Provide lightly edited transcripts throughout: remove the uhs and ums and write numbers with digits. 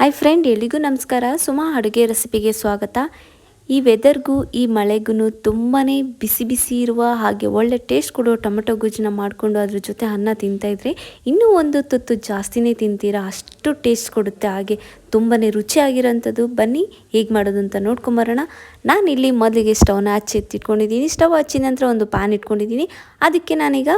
Hi friend, ಎಲ್ಲಿಗೂ ನಮಸ್ಕಾರ. ಸುಮಾ ಅಡುಗೆ ರೆಸಿಪಿಗೆ ಸ್ವಾಗತ. ಈ ವೆದರ್ಗೂ ಈ ಮಳೆಗೂ ತುಂಬಾ ಬಿಸಿ ಬಿಸಿ ಇರುವ ಹಾಗೆ ಒಳ್ಳೆ ಟೇಸ್ಟ್ ಕೊಡೋ ಟೊಮೆಟೊ ಗೊಜ್ಜನ್ನ ಮಾಡಿಕೊಂಡು ಅದ್ರ ಜೊತೆ ಅನ್ನ ತಿಂತಾಯಿದ್ರೆ ಇನ್ನೂ ಒಂದು ತುತ್ತು ಜಾಸ್ತಿನೇ ತಿಂತೀರಾ, ಅಷ್ಟು ಟೇಸ್ಟ್ ಕೊಡುತ್ತೆ. ಹಾಗೆ ತುಂಬಾ ರುಚಿಯಾಗಿರೋಂಥದ್ದು. ಬನ್ನಿ ಹೇಗೆ ಮಾಡೋದು ಅಂತ ನೋಡ್ಕೊಂಬರೋಣ. ನಾನಿಲ್ಲಿ ಮೊದಲಿಗೆ ಸ್ಟವ್ನ ಹಚ್ಚಿಟ್ಕೊಂಡಿದ್ದೀನಿ. ಸ್ಟವ್ ಹಚ್ಚಿದ ನಂತರ ಒಂದು ಪ್ಯಾನ್ ಇಟ್ಕೊಂಡಿದ್ದೀನಿ. ಅದಕ್ಕೆ ನಾನೀಗ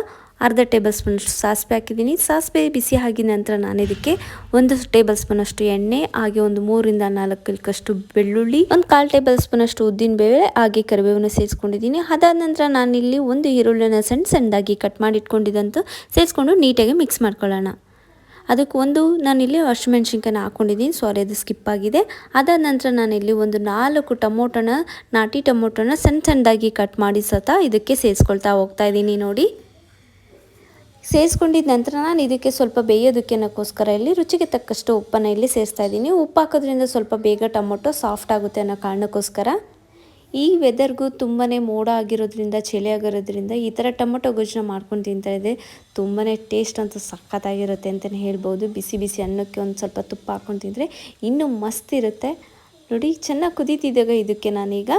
ಅರ್ಧ ಟೇಬಲ್ ಸ್ಪೂನಷ್ಟು ಸಾಸಿವೆ ಹಾಕಿದ್ದೀನಿ. ಸಾಸಿವೆ ಬಿಸಿ ಆಗಿದ ನಂತರ ನಾನು ಇದಕ್ಕೆ 1 ಟೇಬಲ್ ಸ್ಪೂನಷ್ಟು ಎಣ್ಣೆ, ಹಾಗೆ ಒಂದು 3 ರಿಂದ 4 ಇಲ್ಕಷ್ಟು ಬೆಳ್ಳುಳ್ಳಿ, ಒಂದು 1/4 ಟೇಬಲ್ ಸ್ಪೂನಷ್ಟು ಉದ್ದಿನಬೇಳೆ, ಹಾಗೆ ಕರಿಬೇವನ್ನು ಸೇರಿಸ್ಕೊಂಡಿದ್ದೀನಿ. ಅದಾದ ನಂತರ ನಾನಿಲ್ಲಿ ಒಂದು ಈರುಳ್ಳಿನ ಸಣ್ಣದಾಗಿ ಕಟ್ ಮಾಡಿ ಇಟ್ಕೊಂಡಿದ್ದಂತೂ ಸೇರಿಸ್ಕೊಂಡು ನೀಟಾಗಿ ಮಿಕ್ಸ್ ಮಾಡ್ಕೊಳ್ಳೋಣ. ಅದಕ್ಕೆ ನಾನಿಲ್ಲಿ ಹಸಿಮೆಣ್ಸಿನ್ಕಾಯಿನ ಹಾಕ್ಕೊಂಡಿದ್ದೀನಿ. ಸಾರಿ, ಅದು ಸ್ಕಿಪ್ ಆಗಿದೆ. ಅದಾದ ನಂತರ ನಾನಿಲ್ಲಿ ಒಂದು 4 ನಾಟಿ ಟೊಮೊಟೊನ ಸಣ್ಣದಾಗಿ ಕಟ್ ಮಾಡಿ ಇದಕ್ಕೆ ಸೇರಿಸ್ಕೊಳ್ತಾ ಹೋಗ್ತಾ ಇದ್ದೀನಿ. ನೋಡಿ, ಸೇರಿಸ್ಕೊಂಡಿದ್ದ ನಂತರ ನಾನು ಇದಕ್ಕೆ ಸ್ವಲ್ಪ ಬೇಯೋದಕ್ಕೆನಕ್ಕೋಸ್ಕರ ಇಲ್ಲಿ ರುಚಿಗೆ ತಕ್ಕಷ್ಟು ಉಪ್ಪನ್ನು ಇಲ್ಲಿ ಸೇರಿಸ್ತಾ ಇದ್ದೀನಿ. ಉಪ್ಪು ಹಾಕೋದ್ರಿಂದ ಸ್ವಲ್ಪ ಬೇಗ ಟೊಮೊಟೊ ಸಾಫ್ಟ್ ಆಗುತ್ತೆ ಅನ್ನೋ ಕಾರಣಕ್ಕೋಸ್ಕರ. ಈ ವೆದರ್ಗೂ ತುಂಬಾ ಮೋಡ ಆಗಿರೋದ್ರಿಂದ, ಚಳಿ ಆಗಿರೋದ್ರಿಂದ ಈ ಥರ ಟೊಮೊಟೊ ಗೊಜ್ಜನ್ನ ಮಾಡ್ಕೊಂಡು ತಿಂತಾಯಿದ್ದೆ ತುಂಬಾ ಟೇಸ್ಟ್ ಅಂತೂ ಸಖತ್ತಾಗಿರುತ್ತೆ ಅಂತಲೇ ಹೇಳ್ಬೋದು. ಬಿಸಿ ಬಿಸಿ ಅನ್ನಕ್ಕೆ ಒಂದು ಸ್ವಲ್ಪ ತುಪ್ಪ ಹಾಕ್ಕೊಂಡು ತಿಂದರೆ ಇನ್ನೂ ಮಸ್ತ್ ಇರುತ್ತೆ. ನೋಡಿ, ಚೆನ್ನಾಗಿ ಕುದೀತಿದ್ದಾಗ ಇದಕ್ಕೆ ನಾನೀಗ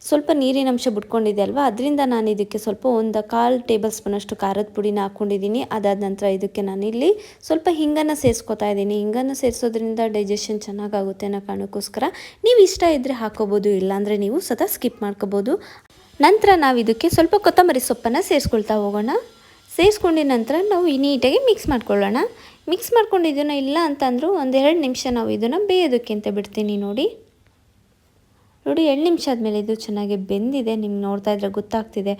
ಸ್ವಲ್ಪ ನೀರಿನ ಅಂಶ ಬಿಟ್ಕೊಂಡಿದೆ ಅಲ್ವಾ, ಅದರಿಂದ ನಾನು ಇದಕ್ಕೆ ಸ್ವಲ್ಪ ಒಂದು 1/4 ಟೇಬಲ್ ಸ್ಪೂನಷ್ಟು ಖಾರದ ಪುಡಿನ ಹಾಕ್ಕೊಂಡಿದ್ದೀನಿ. ಅದಾದ ನಂತರ ಇದಕ್ಕೆ ನಾನಿಲ್ಲಿ ಸ್ವಲ್ಪ ಹಿಂಗನ್ನು ಸೇರಿಸ್ಕೊತಾ ಇದ್ದೀನಿ. ಹಿಂಗನ್ನು ಸೇರಿಸೋದ್ರಿಂದ ಡೈಜೆಷನ್ ಚೆನ್ನಾಗಾಗುತ್ತೆ ಅನ್ನೋ ಕಾರಣಕ್ಕೋಸ್ಕರ ನೀವು ಇಷ್ಟ ಇದ್ದರೆ ಹಾಕೋಬೋದು, ಇಲ್ಲಾಂದರೆ ನೀವು ಸ್ಕಿಪ್ ಮಾಡ್ಕೋಬೋದು. ನಂತರ ನಾವು ಇದಕ್ಕೆ ಸ್ವಲ್ಪ ಕೊತ್ತಂಬರಿ ಸೊಪ್ಪನ್ನು ಸೇರಿಸ್ಕೊಳ್ತಾ ಹೋಗೋಣ. ಸೇರಿಸ್ಕೊಂಡಿದ ನಂತರ ನಾವು ನೀಟಾಗಿ ಮಿಕ್ಸ್ ಮಾಡ್ಕೊಳ್ಳೋಣ. ಮಿಕ್ಸ್ ಮಾಡ್ಕೊಂಡಿದ್ದನ್ನು ಇಲ್ಲ ಅಂತಂದರೂ 1-2 ನಿಮಿಷ ನಾವು ಇದನ್ನು ಬೇಯೋದಕ್ಕೆ ಅಂತ ಬಿಡ್ತೀನಿ. ನೋಡಿ, 2 ನಿಮಿಷ ಆದಮೇಲೆ ಇದು ಚೆನ್ನಾಗಿ ಬೆಂದಿದೆ. ನಿಮ್ಗೆ ನೋಡ್ತಾ ಇದ್ರೆ ಗೊತ್ತಾಗ್ತಿದೆ.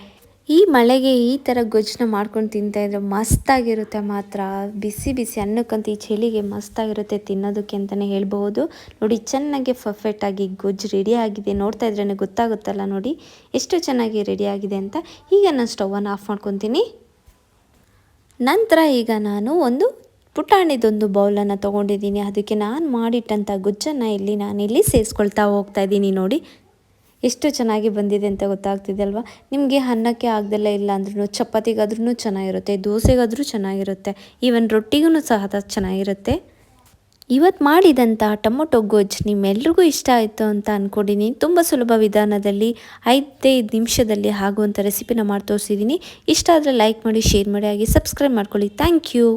ಈ ಮಳೆಗೆ ಈ ಥರ ಗೊಜ್ಜನ್ನ ಮಾಡ್ಕೊಂಡು ತಿಂತಾಯಿದ್ರೆ ಮಸ್ತಾಗಿರುತ್ತೆ ಮಾತ್ರ. ಬಿಸಿ ಬಿಸಿ ಅನ್ನಕ್ಕಂತೂ ಈ ಚಳಿಗೆ ಮಸ್ತಾಗಿರುತ್ತೆ ತಿನ್ನೋದಕ್ಕೆ ಅಂತಲೇ ಹೇಳ್ಬೋದು. ನೋಡಿ, ಚೆನ್ನಾಗಿ ಪರ್ಫೆಕ್ಟಾಗಿ ಗೊಜ್ಜು ರೆಡಿ ಆಗಿದೆ. ನೋಡ್ತಾ ಇದ್ರೇ ಗೊತ್ತಾಗುತ್ತಲ್ಲ, ನೋಡಿ ಎಷ್ಟು ಚೆನ್ನಾಗಿ ರೆಡಿ ಆಗಿದೆ ಅಂತ. ಈಗ ನಾನು ಸ್ಟವನ್ನು ಆಫ್ ಮಾಡ್ಕೊತೀನಿ. ನಂತರ ಈಗ ನಾನು ಒಂದು ಪುಟಾಣಿದೊಂದು ಬೌಲನ್ನು ತೊಗೊಂಡಿದ್ದೀನಿ. ಅದಕ್ಕೆ ನಾನು ಮಾಡಿಟ್ಟಂಥ ಗೊಜ್ಜನ್ನು ನಾನಿಲ್ಲಿ ಸೇರಿಸ್ಕೊಳ್ತಾ ಹೋಗ್ತಾ ಇದ್ದೀನಿ. ನೋಡಿ, ಎಷ್ಟು ಚೆನ್ನಾಗಿ ಬಂದಿದೆ ಅಂತ ಗೊತ್ತಾಗ್ತಿದೆ ಅಲ್ವಾ. ನಿಮಗೆ ಅನ್ನಕ್ಕೆ ಆಗದೆಲ್ಲ ಇಲ್ಲ ಅಂದ್ರೂ ಚಪಾತಿಗಾದ್ರೂ ಚೆನ್ನಾಗಿರುತ್ತೆ, ದೋಸೆಗಾದರೂ ಚೆನ್ನಾಗಿರುತ್ತೆ, ಈವನ್ ರೊಟ್ಟಿಗೂ ಸಹ ಚೆನ್ನಾಗಿರುತ್ತೆ. ಇವತ್ತು ಮಾಡಿದಂಥ ಟೊಮೊಟೊ ಗೊಜ್ಜು ನಿಮ್ಮೆಲ್ರಿಗೂ ಇಷ್ಟ ಆಯಿತು ಅಂತ ಅಂದ್ಕೊಂಡಿದ್ದೀನಿ. ತುಂಬ ಸುಲಭ ವಿಧಾನದಲ್ಲಿ 5 ನಿಮಿಷದಲ್ಲಿ ಆಗುವಂಥ ರೆಸಿಪಿನ ಮಾಡಿ ತೋರಿಸಿದ್ದೀನಿ. ಇಷ್ಟ ಆದರೆ ಲೈಕ್ ಮಾಡಿ, ಶೇರ್ ಮಾಡಿ, ಹಾಗೆ ಸಬ್ಸ್ಕ್ರೈಬ್ ಮಾಡ್ಕೊಳ್ಳಿ. Thank you.